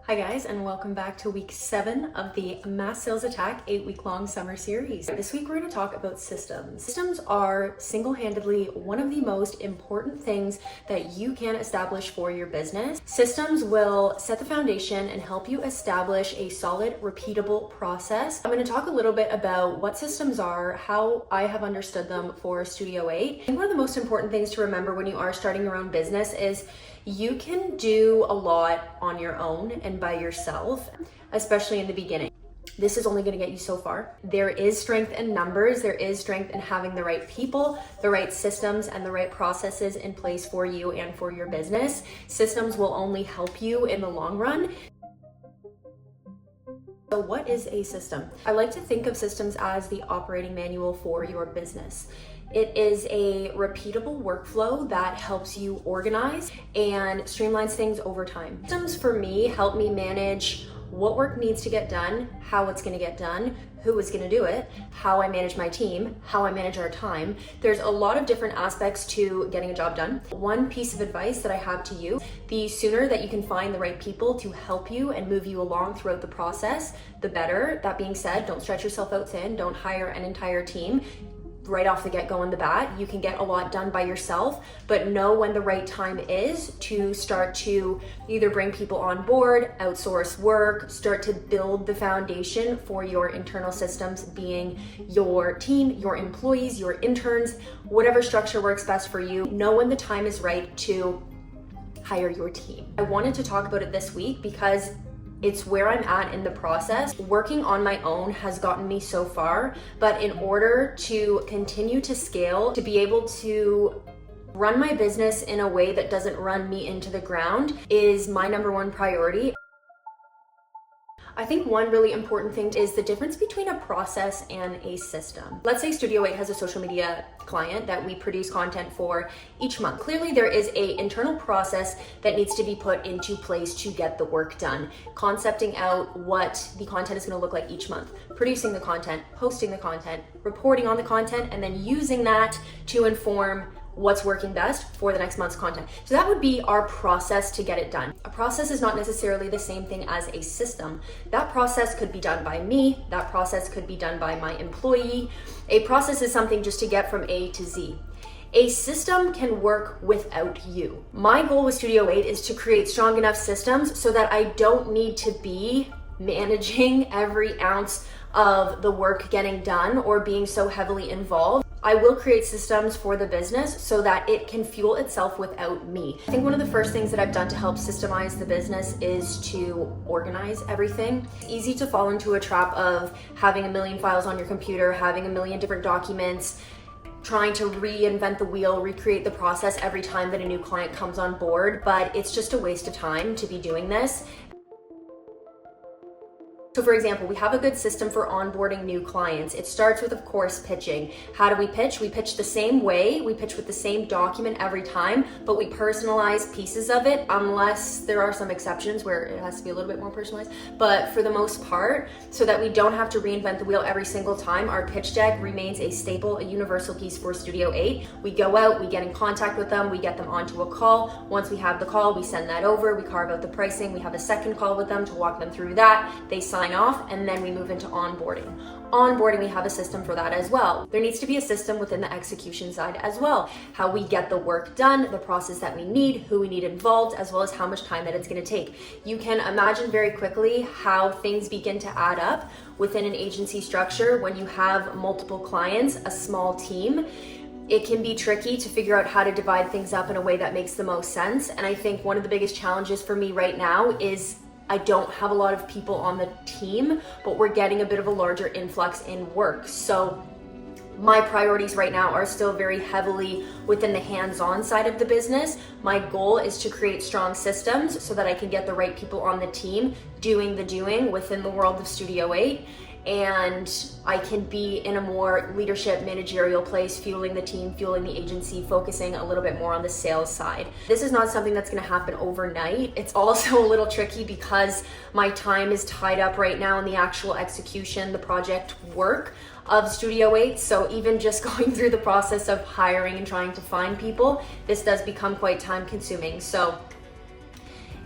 Hi guys, and welcome back to week 7 of the Mass Sales Attack 8-week-long summer series. This week we're going to talk about systems. Systems are single-handedly one of the most important things that you can establish for your business. Systems will set the foundation and help you establish a solid, repeatable process. I'm going to talk a little bit about what systems are, how I have understood them for Studio 8. I think one of the most important things to remember when you are starting your own business is you can do a lot on your own and by yourself, especially in the beginning. This is only going to get you so far. There is strength in numbers. There is strength in having the right people, the right systems, and the right processes in place for you and for your business. Systems will only help you in the long run. So what is a system? I like to think of systems as the operating manual for your business. It is a repeatable workflow that helps you organize and streamlines things over time. Systems for me help me manage what work needs to get done, how it's going to get done, who is going to do it, how I manage my team, how I manage our time. There's a lot of different aspects to getting a job done. One piece of advice that I have to you, the sooner that you can find the right people to help you and move you along throughout the process, the better. That being said, don't stretch yourself out thin. Don't hire an entire team right off the get-go in the bat. You can get a lot done by yourself, but know when the right time is to start to either bring people on board, outsource work, start to build the foundation for your internal systems, being your team, your employees, your interns, whatever structure works best for you. Know when the time is right to hire your team. I wanted to talk about it this week because it's where I'm at in the process. Working on my own has gotten me so far, but in order to continue to scale, to be able to run my business in a way that doesn't run me into the ground is my number one priority. I think one really important thing is the difference between a process and a system. Let's say Studio 8 has a social media client that we produce content for each month. Clearly there is an internal process that needs to be put into place to get the work done. Concepting out what the content is going to look like each month, producing the content, posting the content, reporting on the content, and then using that to inform what's working best for the next month's content. So that would be our process to get it done. A process is not necessarily the same thing as a system. That process could be done by me. That process could be done by my employee. A process is something just to get from A to Z. A system can work without you. My goal with Studio 8 is to create strong enough systems so that I don't need to be managing every ounce of the work getting done or being so heavily involved. I will create systems for the business so that it can fuel itself without me. I think one of the first things that I've done to help systemize the business is to organize everything. It's easy to fall into a trap of having a million files on your computer, having a million different documents, trying to reinvent the wheel, recreate the process every time that a new client comes on board, but it's just a waste of time to be doing this. So for example, we have a good system for onboarding new clients. It starts with, of course, pitching. How do we pitch? We pitch the same way. We pitch with the same document every time, but we personalize pieces of it unless there are some exceptions where it has to be a little bit more personalized. But for the most part, so that we don't have to reinvent the wheel every single time, our pitch deck remains a staple, a universal piece for Studio 8. We go out, we get in contact with them, we get them onto a call. Once we have the call, we send that over, we carve out the pricing, we have a second call with them to walk them through that. They sign off, and then we move into onboarding. Onboarding, we have a system for that as well. There needs to be a system within the execution side as well. How we get the work done, the process that we need, who we need involved, as well as how much time that it's going to take. You can imagine very quickly how things begin to add up within an agency structure when you have multiple clients, a small team. It can be tricky to figure out how to divide things up in a way that makes the most sense. And I think one of the biggest challenges for me right now is I don't have a lot of people on the team, but we're getting a bit of a larger influx in work. So my priorities right now are still very heavily within the hands-on side of the business. My goal is to create strong systems so that I can get the right people on the team doing the doing within the world of Studio 8. And I can be in a more leadership managerial place, fueling the team, fueling the agency, focusing a little bit more on the sales side. This is not something that's going to happen overnight. It's also a little tricky because my time is tied up right now in the actual execution, the project work of Studio 8. So even just going through the process of hiring and trying to find people, this does become quite time consuming. So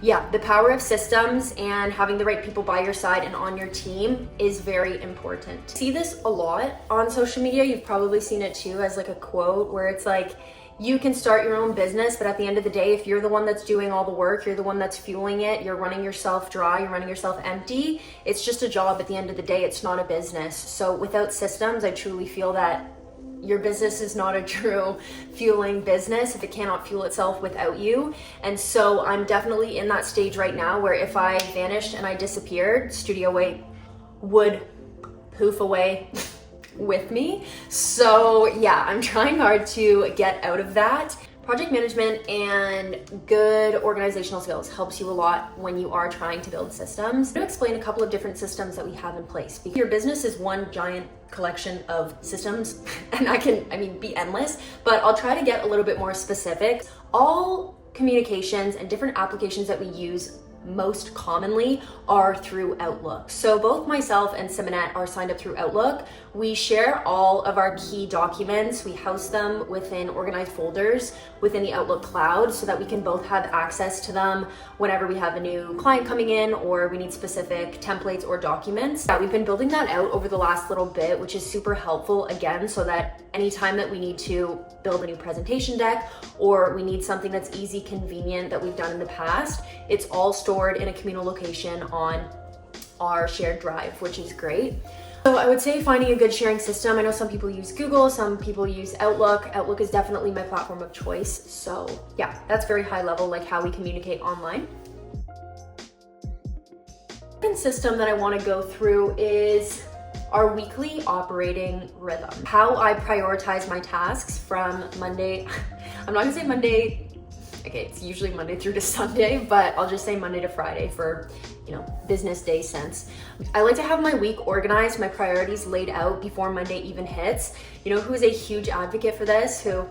Yeah, the power of systems and having the right people by your side and on your team is very important. See this a lot on social media. You've probably seen it too as like a quote where it's like, you can start your own business, but at the end of the day, if you're the one that's doing all the work, you're the one that's fueling it, you're running yourself dry, you're running yourself empty, it's just a job at the end of the day, it's not a business. So without systems, I truly feel that your business is not a true fueling business if it cannot fuel itself without you. And so I'm definitely in that stage right now where if I vanished and I disappeared, Studio Weight would poof away with me. So yeah, I'm trying hard to get out of that. Project management and good organizational skills helps you a lot when you are trying to build systems. I'm going to explain a couple of different systems that we have in place. Because your business is one giant collection of systems, and I mean, be endless, but I'll try to get a little bit more specific. All communications and different applications that we use most commonly are through Outlook. So both myself and Simonette are signed up through Outlook. We share all of our key documents. We house them within organized folders within the Outlook cloud so that we can both have access to them whenever we have a new client coming in or we need specific templates or documents. Yeah, we've been building that out over the last little bit, which is super helpful again, so that anytime that we need to build a new presentation deck or we need something that's easy, convenient that we've done in the past, it's all stored in a communal location on our shared drive, which is great. So I would say finding a good sharing system. I know some people use Google, some people use Outlook. Outlook is definitely my platform of choice. So yeah, that's very high level, like how we communicate online. The second system that I want to go through is our weekly operating rhythm. How I prioritize my tasks from Monday, I'm not gonna say Monday, okay, it's usually Monday through to Sunday, but I'll just say Monday to Friday for, business day sense. I like to have my week organized, my priorities laid out before Monday even hits. You know who is a huge advocate for this, who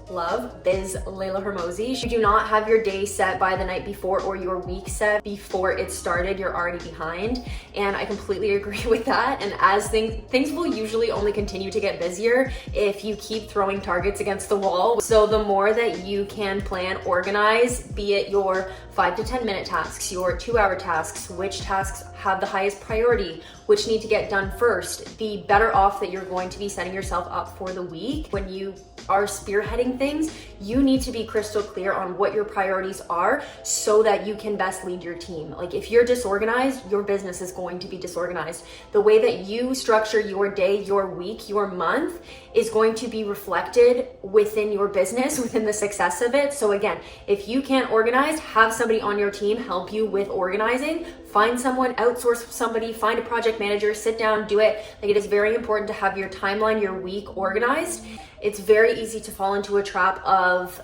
love, Biz Layla Hermosi. You do not have your day set by the night before or your week set before it started, you're already behind. And I completely agree with that. And as things will usually only continue to get busier if you keep throwing targets against the wall. So the more that you can plan, organize, be it your 5 to 10 minute tasks, your 2-hour tasks, which tasks have the highest priority, which need to get done first, the better off that you're going to be setting yourself up for the week. When you are spearheading things, you need to be crystal clear on what your priorities are so that you can best lead your team. Like if you're disorganized, your business is going to be disorganized. The way that you structure your day, your week, your month is going to be reflected within your business, within the success of it. So again, if you can't organize, have somebody on your team help you with organizing. Find someone, outsource somebody, find a project manager, sit down, do it. Like it is very important to have your timeline, your week organized. It's very easy to fall into a trap of,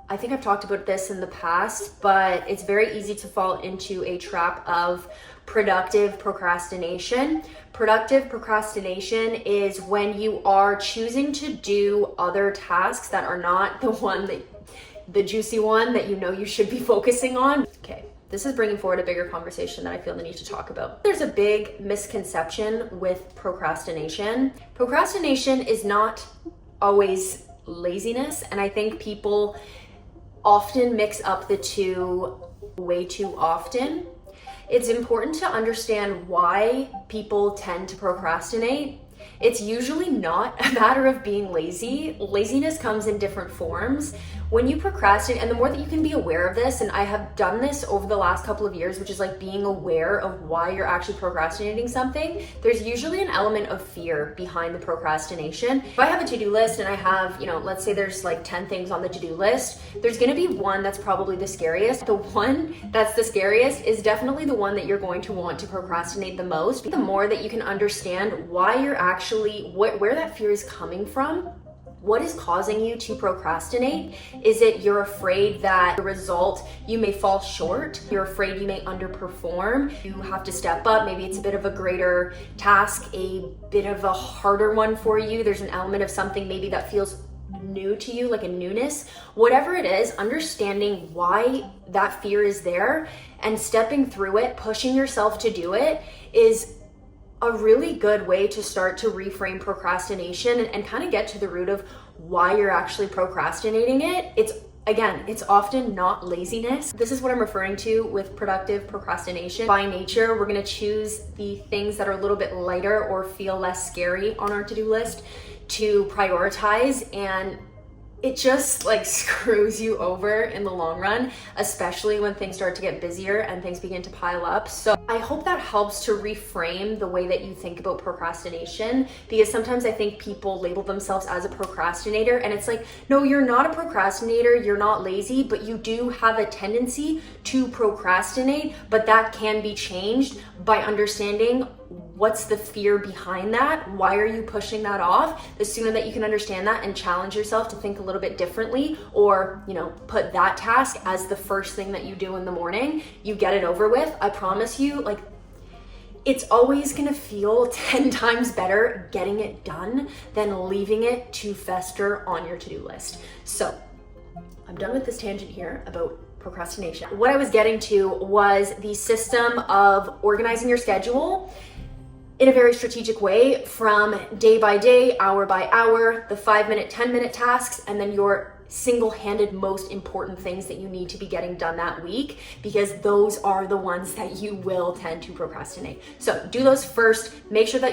I think I've talked about this in the past, but it's very easy to fall into a trap of productive procrastination. Productive procrastination is when you are choosing to do other tasks that are not the juicy one that you should be focusing on. Okay. This is bringing forward a bigger conversation that I feel the need to talk about. There's a big misconception with procrastination. Procrastination is not always laziness, and I think people often mix up the two way too often. It's important to understand why people tend to procrastinate. It's usually not a matter of being lazy. Laziness comes in different forms. When you procrastinate, and the more that you can be aware of this, and I have done this over the last couple of years, which is like being aware of why you're actually procrastinating something, there's usually an element of fear behind the procrastination. If I have a to-do list and I have, let's say there's like 10 things on the to-do list, there's gonna be one that's probably the scariest. The one that's the scariest is definitely the one that you're going to want to procrastinate the most. The more that you can understand why you're actually, where that fear is coming from, what is causing you to procrastinate? Is it you're afraid that the result, you may fall short? You're afraid you may underperform? You have to step up. Maybe it's a bit of a greater task, a bit of a harder one for you. There's an element of something maybe that feels new to you, like a newness. Whatever it is, understanding why that fear is there and stepping through it, pushing yourself to do it is a really good way to start to reframe procrastination and kind of get to the root of why you're actually procrastinating it. Again, it's often not laziness. This is what I'm referring to with productive procrastination. By nature, we're gonna choose the things that are a little bit lighter or feel less scary on our to-do list to prioritize, and it just like screws you over in the long run, especially when things start to get busier and things begin to pile up. So I hope that helps to reframe the way that you think about procrastination, because sometimes I think people label themselves as a procrastinator, and it's like, no, you're not a procrastinator, you're not lazy, but you do have a tendency to procrastinate, but that can be changed by understanding what's the fear behind that? Why are you pushing that off? The sooner that you can understand that and challenge yourself to think a little bit differently, or, you know, put that task as the first thing that you do in the morning, you get it over with. I promise you, like, it's always gonna feel 10 times better getting it done than leaving it to fester on your to-do list. So I'm done with this tangent here about procrastination. What I was getting to was the system of organizing your schedule in a very strategic way, from day by day, hour by hour, the 5-minute, 10-minute tasks, and then your single-handed most important things that you need to be getting done that week, because those are the ones that you will tend to procrastinate. So do those first. Make sure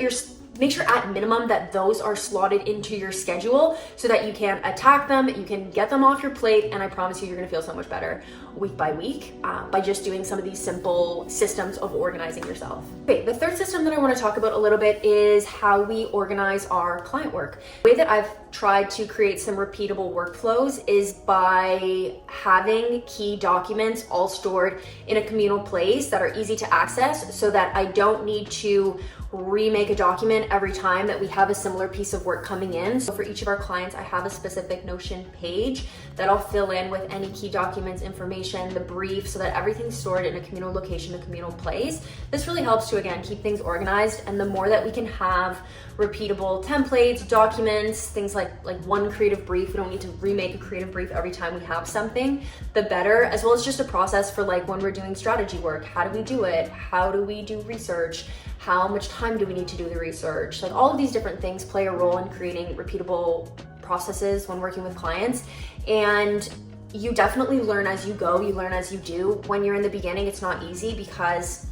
at minimum that those are slotted into your schedule so that you can attack them, you can get them off your plate, and I promise you, you're gonna feel so much better week by week by just doing some of these simple systems of organizing yourself. Okay, the third system that I wanna talk about a little bit is how we organize our client work. The way that I've tried to create some repeatable workflows is by having key documents all stored in a communal place that are easy to access, so that I don't need to remake a document every time that we have a similar piece of work coming in. So for each of our clients, I have a specific Notion page that I'll fill in with any key documents, information, the brief, so that everything's stored in a communal location, a communal place. This really helps to, again, keep things organized. And the more that we can have repeatable templates, documents, things like one creative brief, we don't need to remake a creative brief every time we have something, the better, as well as just a process for like when we're doing strategy work. How do we do it? How do we do research? How much time do we need to do the research? Like, all of these different things play a role in creating repeatable processes when working with clients. And you definitely learn as you go, you learn as you do. When you're in the beginning, it's not easy because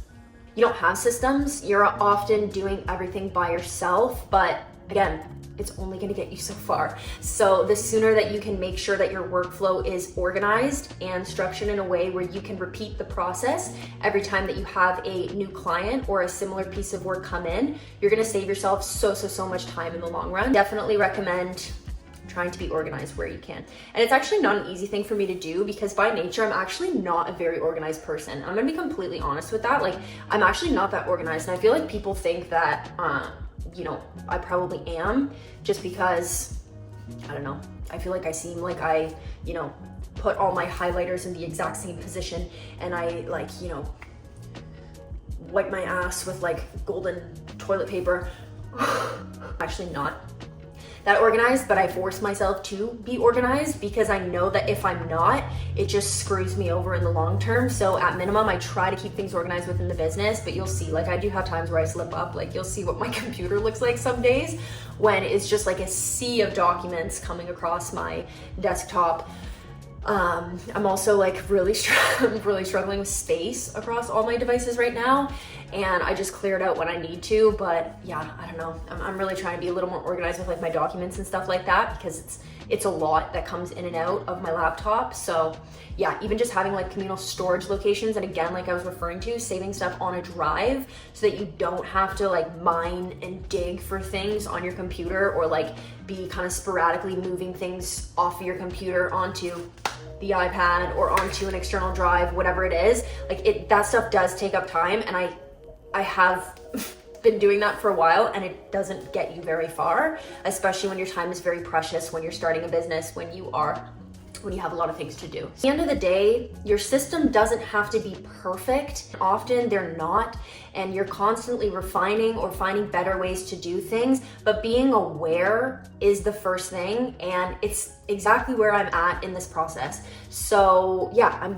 you don't have systems. You're often doing everything by yourself, but again, it's only gonna get you so far. So the sooner that you can make sure that your workflow is organized and structured in a way where you can repeat the process every time that you have a new client or a similar piece of work come in, you're gonna save yourself so much time in the long run. Definitely recommend trying to be organized where you can. And it's actually not an easy thing for me to do, because by nature, I'm actually not a very organized person. I'm gonna be completely honest with that. Like, I'm actually not that organized. And I feel like people think that, you know, I probably am, just because, I don't know, I feel like I seem like I, you know, put all my highlighters in the exact same position, and I, like, you know, wipe my ass with like golden toilet paper. Actually not that organized, but I force myself to be organized because I know that if I'm not, it just screws me over in the long term. So at minimum, I try to keep things organized within the business, but you'll see, like, I do have times where I slip up. Like, you'll see what my computer looks like some days when it's just like a sea of documents coming across my desktop. I'm also like really struggling with space across all my devices right now, and I just clear it out when I need to. But yeah, I don't know. I'm really trying to be a little more organized with like my documents and stuff like that, because it's a lot that comes in and out of my laptop. So yeah, even just having like communal storage locations, and again, like I was referring to, saving stuff on a drive so that you don't have to like mine and dig for things on your computer, or like be kind of sporadically moving things off of your computer onto the iPad or onto an external drive, whatever it is. Like, that stuff does take up time, and I have been doing that for a while, and it doesn't get you very far, especially when your time is very precious, when you're starting a business, when you have a lot of things to do. At the end of the day, your system doesn't have to be perfect. Often they're not, and you're constantly refining or finding better ways to do things, but being aware is the first thing, and it's exactly where I'm at in this process. So yeah,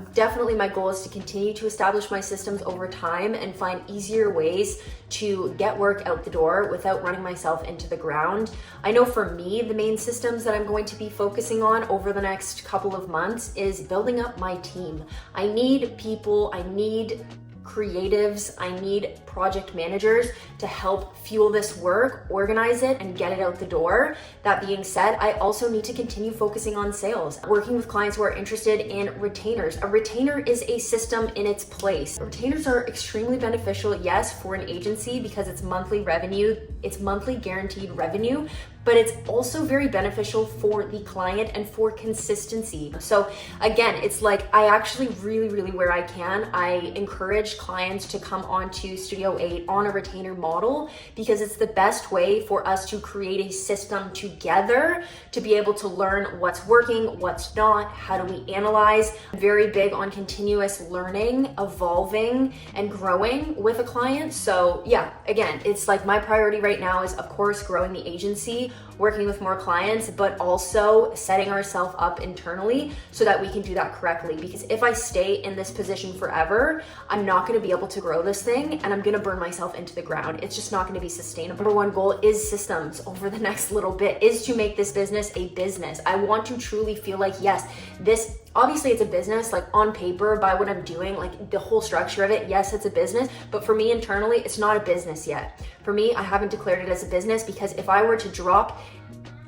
my goal is to continue to establish my systems over time and find easier ways to get work out the door without running myself into the ground. I know for me, the main systems that I'm going to be focusing on over the next couple of months is building up my team. I need people, I need creatives, I need project managers to help fuel this work, organize it, and get it out the door. That being said, I also need to continue focusing on sales, working with clients who are interested in retainers. A retainer is a system in its place. Retainers are extremely beneficial, yes, for an agency because it's monthly revenue, it's monthly guaranteed revenue, but it's also very beneficial for the client and for consistency. So again, it's like I actually really where I can, I encourage clients to come onto Studio 8 on a retainer model because it's the best way for us to create a system together to be able to learn what's working, what's not, how do we analyze. I'm very big on continuous learning, evolving, and growing with a client. So yeah, again, it's like my priority right now is of course growing the agency, working with more clients, but also setting ourselves up internally so that we can do that correctly. Because if I stay in this position forever, I'm not gonna be able to grow this thing and I'm gonna burn myself into the ground. It's just not gonna be sustainable. Number one goal is systems over the next little bit, is to make this business a business. I want to truly feel like, yes, this, obviously it's a business, like on paper, by what I'm doing, like the whole structure of it, yes, it's a business, but for me internally, it's not a business yet. For me, I haven't declared it as a business because if I were to drop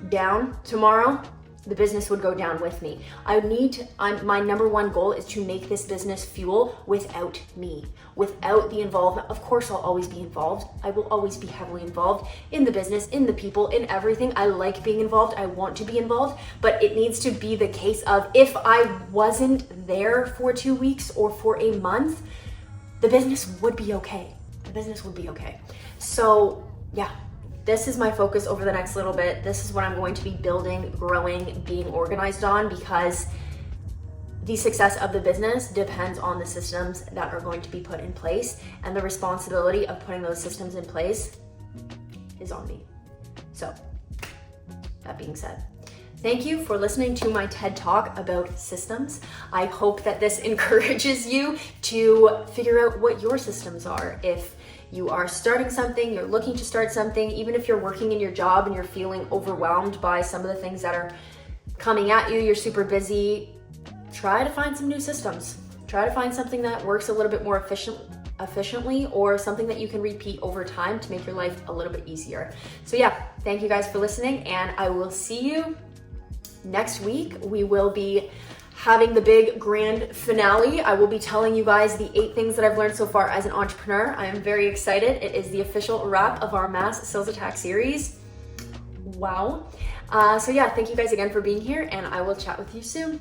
down tomorrow, the business would go down with me. My number one goal is to make this business fuel without me, without the involvement. Of course, I'll always be involved. I will always be heavily involved in the business, in the people, in everything. I like being involved. I want to be involved, but it needs to be the case of if I wasn't there for 2 weeks or for a month, the business would be okay. The business would be okay. So yeah, this is my focus over the next little bit. This is what I'm going to be building, growing, being organized on, because the success of the business depends on the systems that are going to be put in place, and the responsibility of putting those systems in place is on me. So that being said, thank you for listening to my TED Talk about systems. I hope that this encourages you to figure out what your systems are. If you are starting something, you're looking to start something, even if you're working in your job and you're feeling overwhelmed by some of the things that are coming at you, you're super busy, try to find some new systems. Try to find something that works a little bit more efficiently, or something that you can repeat over time to make your life a little bit easier. So yeah, thank you guys for listening, and I will see you next week. We will be having the big grand finale. I will be telling you guys the 8 things that I've learned so far as an entrepreneur. I am very excited. It is the official wrap of our mass sales attack series. Wow. So yeah, thank you guys again for being here, and I will chat with you soon.